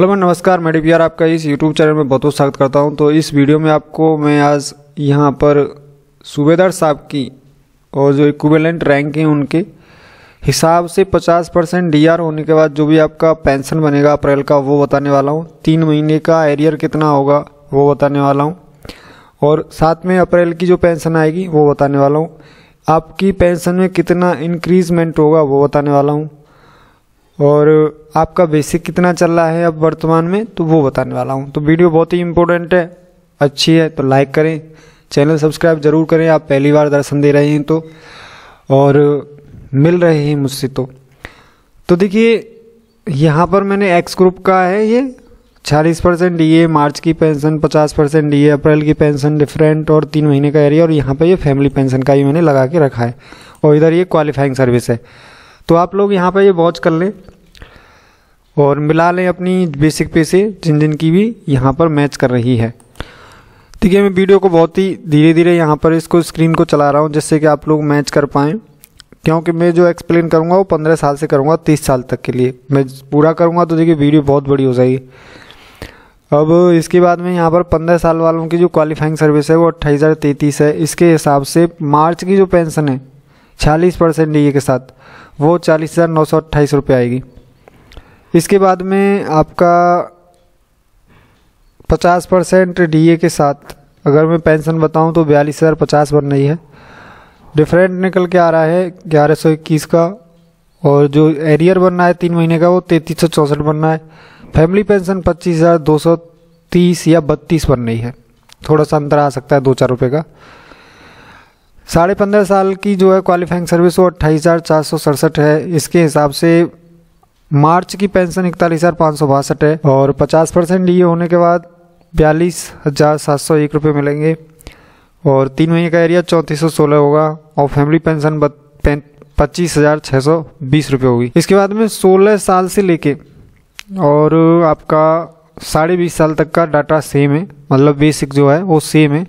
Hello मैं नमस्कार, मैं डीपीआर आपका इस यूट्यूब चैनल में बहुत बहुत स्वागत करता हूं। तो इस वीडियो में आपको मैं आज यहां पर सूबेदार साहब की और जो इक्विवेलेंट रैंक है उनके हिसाब से 50% डीआर होने के बाद जो भी आपका पेंशन बनेगा अप्रैल का वो बताने वाला हूं। 3 महीने का एरियर कितना होगा वो बताने वाला हूं और साथ में अप्रैल की जो पेंशन आएगी वो बताने वाला हूं। आपकी पेंशन में कितना इंक्रीजमेंट होगा वो बताने वाला हूँ और आपका बेसिक कितना चल रहा है अब वर्तमान में तो वो बताने वाला हूँ। तो वीडियो बहुत ही इम्पोर्टेंट है, अच्छी है तो लाइक करें, चैनल सब्सक्राइब जरूर करें आप पहली बार दर्शन दे रहे हैं तो, और मिल रहे हैं मुझसे तो देखिए यहाँ पर मैंने एक्स ग्रुप का है ये 40% डीए, मार्च की पेंशन 50% डीए, अप्रैल की पेंशन डिफरेंट और 3 महीने का एरिया, और यहाँ पर ये फैमिली पेंशन का ही मैंने लगा के रखा है और इधर ये क्वालिफाइंग सर्विस है। तो आप लोग यहाँ पर ये वॉच कर लें और मिला लें अपनी बेसिक पे से जिन जिन की भी यहाँ पर मैच कर रही है। ठीक है, मैं वीडियो को बहुत ही धीरे धीरे यहाँ पर इसको स्क्रीन को चला रहा हूँ जिससे कि आप लोग मैच कर पाएँ, क्योंकि मैं जो एक्सप्लेन करूँगा वो 15 साल से करूँगा 30 साल तक के लिए मैं पूरा करूँगा तो देखिए वीडियो बहुत बड़ी हो जाएगी। अब इसके बाद में यहाँ पर 15 साल वालों की जो क्वालिफाइंग सर्विस है वो 28,033 है। इसके हिसाब से मार्च की जो पेंशन है 40% डीए के साथ वो 40,928 रुपये आएगी। इसके बाद में आपका 50% डीए के साथ अगर मैं पेंशन बताऊं तो 42,050 बन रही है। डिफरेंट निकल के आ रहा है 1121 का, और जो एरियर बन रहा है 3 महीने का वो 3364 बन रहा है। फैमिली पेंशन 25,230 या 32 बन रही है, थोड़ा सा अंतर आ सकता है 2-4 रुपये का। 15.5 साल की जो है क्वालिफाइंग सर्विस वो 28,467 है। इसके हिसाब से मार्च की पेंशन 41,562 है और 50% डीए होने के बाद 42,701 रुपये मिलेंगे और 3 महीने का एरिया 3416 होगा और फैमिली पेंशन 25,620 रुपये होगी। इसके बाद में 16 साल से लेके और आपका 20.5 साल तक का डाटा सेम है, मतलब बेसिक जो है वो सेम है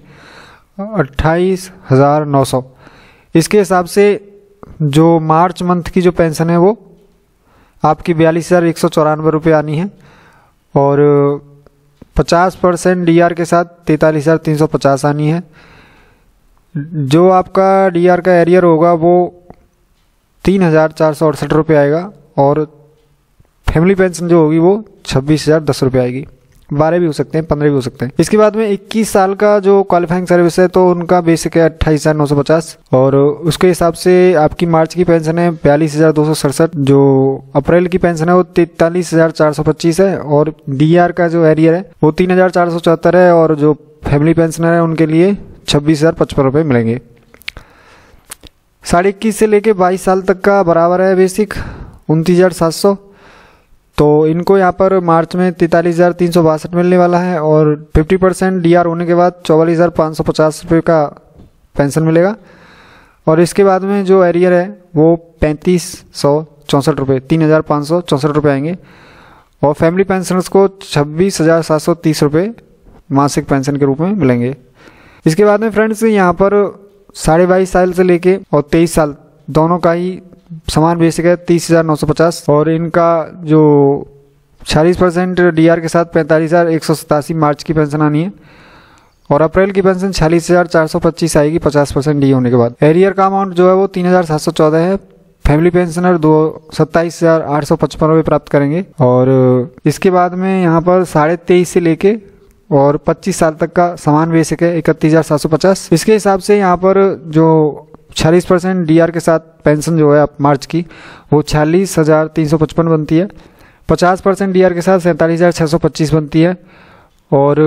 28,900। इसके हिसाब से जो मार्च मंथ की जो पेंशन है वो आपकी 42,194 रुपये आनी है और 50% डीआर के साथ 43,350 आनी है। जो आपका डीआर का एरियर होगा वो 3,468 रुपये आएगा और फैमिली पेंशन जो होगी वो 26,010 रुपये आएगी। 12 भी हो सकते हैं, 15 भी हो सकते हैं। इसके बाद में 21 साल का जो क्वालिफाइंग सर्विस है तो उनका बेसिक है 28,950 और उसके हिसाब से आपकी मार्च की पेंशन है 42,267। जो अप्रैल की पेंशन है वो 43,425 है और डीआर का जो एरियर है वो 3,474 है और जो फैमिली पेंशनर है उनके लिए 26,055 रुपये मिलेंगे। 21.5 से लेके 22 साल तक का बराबर है बेसिक 29,700। तो इनको यहाँ पर मार्च में 43,362 मिलने वाला है और 50% डीआर होने के बाद 44,550 रुपये का पेंशन मिलेगा और इसके बाद में जो एरियर है वो 3,564 रुपये 3,564 रुपये आएंगे और फैमिली पेंशनर्स को 26,730 रुपये मासिक पेंशन के रूप में मिलेंगे। इसके बाद में फ्रेंड्स यहाँ पर 22.5 साल से लेके और 23 साल दोनों का ही समान बेसिक है 30,950 और इनका जो 40% डीआर के साथ 45,187 मार्च की पेंशन आनी है और अप्रैल की पेंशन 46,425 आएगी 50% डी होने के बाद। एरियर का अमाउंट जो है वो 3,714 है। फैमिली पेंशनर 27,855 रुपये प्राप्त करेंगे और इसके बाद में यहाँ पर 23.5 से लेके और 25 साल तक का समान बेसिक है 31,750। इसके हिसाब से यहाँ पर जो 40% डीआर के साथ पेंशन जो है आप मार्च की वो 46,355 बनती है। 50% डीआर के साथ 47,625 बनती है और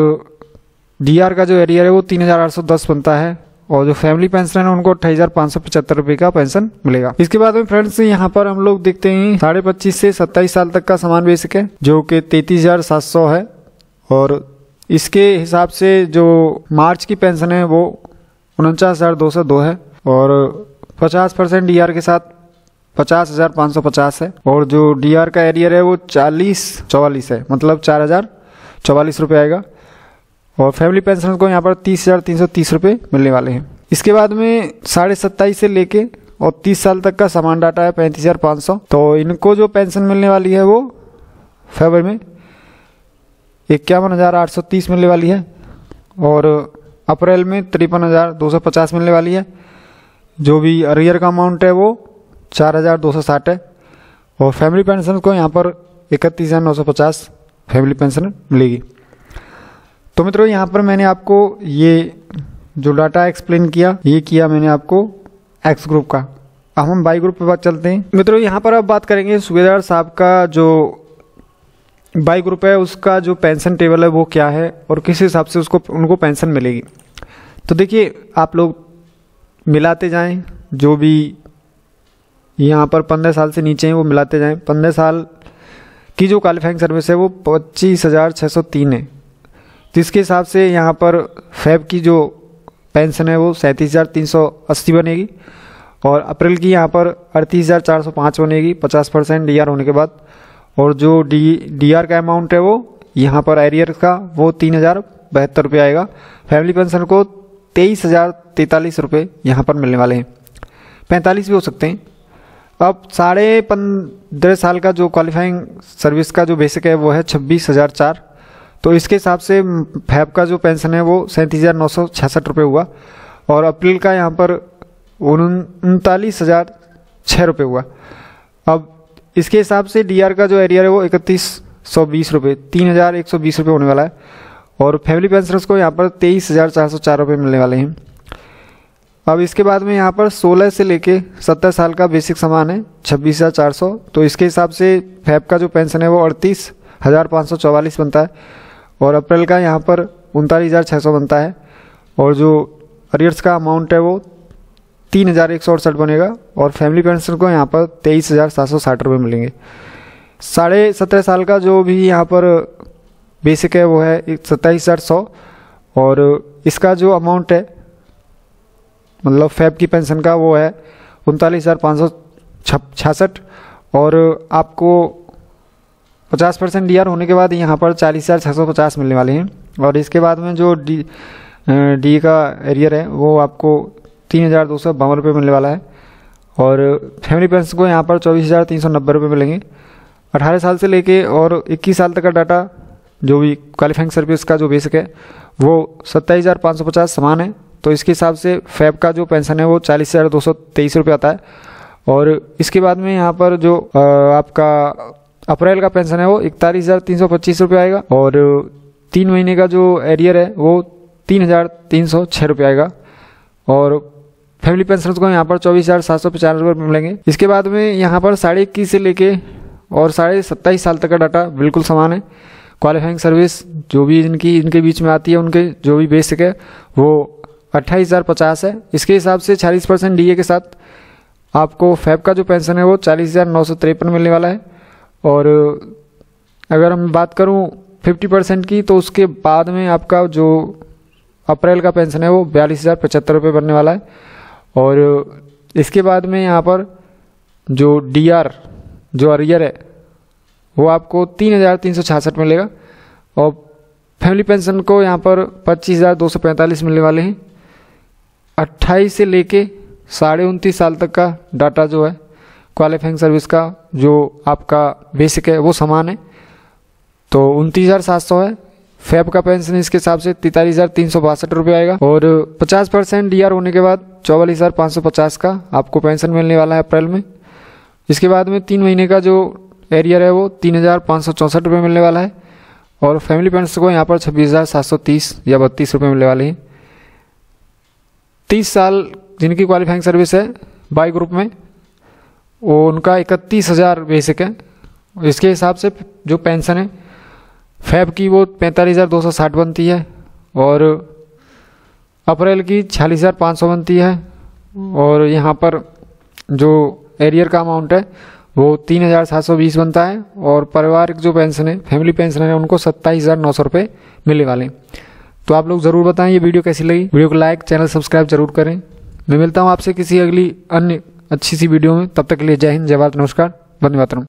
डीआर का जो एरियर है वो 3,810 बनता है और जो फैमिली पेंशन है उनको 28,575 रुपये का पेंशन मिलेगा। इसके बाद में फ्रेंड्स यहाँ पर हम लोग देखते हैं 25.5 से 27 साल तक का समान बेसिक है जो कि 33,700 है और इसके हिसाब से जो मार्च की पेंशन है वो 49,202 है और 50% डीआर के साथ 50,550 है और जो डीआर का एरियर है वो 44 है, मतलब 4,044 रुपये आएगा और फैमिली पेंशन को यहाँ पर 30,330 रुपये मिलने वाले हैं। इसके बाद में 27.5 से लेके और 30 साल तक का समान डाटा है 35,500। तो इनको जो पेंशन मिलने वाली है वो फरवरी में 51,830 मिलने वाली है और अप्रैल में 53,250 मिलने वाली है। जो भी अरियर का अमाउंट है वो 4,260 है और फैमिली पेंशन को यहाँ पर 31,950 फैमिली पेंशन मिलेगी। तो मित्रों यहाँ पर मैंने आपको ये जो डाटा एक्सप्लेन किया, ये किया मैंने आपको एक्स ग्रुप का। अब हम वाई ग्रुप पे बात चलते हैं। मित्रों यहाँ पर अब बात करेंगे सूबेदार साहब का जो वाई ग्रुप है उसका जो पेंशन टेबल है वो क्या है और किस हिसाब से उनको पेंशन मिलेगी। तो देखिए आप लोग मिलाते जाएं, जो भी यहाँ पर 15 साल से नीचे हैं वो मिलाते जाएं। 15 साल की जो क्वालिफाइंग सर्विस है वो 25,603 है, जिसके हिसाब से यहाँ पर फेब की जो पेंशन है वो 37,380 बनेगी और अप्रैल की यहाँ पर 38,405 बनेगी 50% डीआर होने के बाद। और जो डीआर का अमाउंट है वो यहाँ पर एरियर का वो 3,072 रुपये आएगा। फैमिली पेंशन को 23,043 रुपये यहाँ पर मिलने वाले हैं, 45 भी हो सकते हैं। अब 15.5 साल का जो क्वालिफाइंग सर्विस का जो बेसिक है वो है 26,004। तो इसके हिसाब से फैब का जो पेंशन है वो 37,966 रुपये हुआ और अप्रैल का यहाँ पर 39,006 रुपये हुआ। अब इसके हिसाब से डीआर का जो एरियर है वो 3120 रुपये 3,120 रुपये होने वाला है और फैमिली पेंशनर्स को यहाँ पर 23,404 रुपये मिलने वाले हैं। अब इसके बाद में यहाँ पर 16 से लेके 70 साल का बेसिक समान है 26,400। तो इसके हिसाब से फैब का जो पेंशन है वो 38,544 बनता है और अप्रैल का यहाँ पर 39,600 बनता है और जो अरियर्स का अमाउंट है वो 3,168 बनेगा और फैमिली पेंशन को यहाँ पर 23,760 रुपये मिलेंगे। 17.5 साल का जो भी यहाँ पर बेसिक है वो है 27,100 और इसका जो अमाउंट है मतलब फैब की पेंशन का वो है 39,566 और आपको 50% डीआर होने के बाद यहाँ पर 40,650 मिलने वाले हैं। और इसके बाद में जो डी का एरियर है वो आपको 3,252 रुपये मिलने वाला है और फैमिली पेंशन को यहाँ पर 24,390 रुपये मिलेंगे। 18 साल से लेके और 21 साल तक का डाटा जो भी क्वालिफाइंग सर्विस का जो बेसिक है वो 27,550 समान है। तो इसके हिसाब से फैब का जो पेंशन है वो 40,223 रुपये आता है और इसके बाद में यहाँ पर जो आपका अप्रैल का पेंशन है वो 41,325 रुपये आएगा और 3 महीने का जो एरियर है वो 3,306 रुपये आएगा और फैमिली पेंशन को यहाँ पर 24,750 रुपये मिलेंगे। इसके बाद में यहाँ पर 21.5 से लेके और 27.5 साल तक का डाटा बिल्कुल समान है। क्वालिफाइंग सर्विस जो भी इनके बीच में आती है उनके जो भी बेसिक है वो 28,050 है। इसके हिसाब से 40% डीए के साथ आपको फैब का जो पेंशन है वो 40,953 मिलने वाला है और अगर हम बात करूँ 50% की तो उसके बाद में आपका जो अप्रैल का पेंशन है वो 42,075 रुपये बनने वाला है और इसके बाद में यहाँ पर जो डीआर जो अरियर है वो आपको 3,366 मिलेगा और फैमिली पेंशन को यहाँ पर 25,245 मिलने वाले हैं। 28 से लेके 29.5 साल तक का डाटा जो है क्वालिफाइंग सर्विस का जो आपका बेसिक है वो समान है, तो 29,700 है। फैब का पेंशन इसके हिसाब से 43,362 रुपये आएगा और 50% डीआर होने के बाद 44,550 का आपको पेंशन मिलने वाला है अप्रैल में। इसके बाद में 3 महीने का जो एरियर है वो 3,564 रुपये मिलने वाला है और फैमिली पेंशन को यहाँ पर 26,730 या 32 रुपये मिलने वाले हैं। 30 साल जिनकी क्वालिफाइंग सर्विस है बाई ग्रुप में वो उनका 31,000 बेसिक है। इसके हिसाब से जो पेंशन है फैब की वो 45,260 बनती है और अप्रैल की 46,500 बनती है और यहाँ पर जो एरियर का अमाउंट है वो 3,720 बनता है और पारिवारिक जो पेंशन है फैमिली पेंशन है उनको 27,900 रुपये मिलने वाले हैं। तो आप लोग ज़रूर बताएं ये वीडियो कैसी लगी। वीडियो को लाइक चैनल सब्सक्राइब जरूर करें। मैं मिलता हूँ आपसे किसी अगली अन्य अच्छी सी वीडियो में, तब तक के लिए जय हिंद, जय भारत, नमस्कार, वंदे मातरम।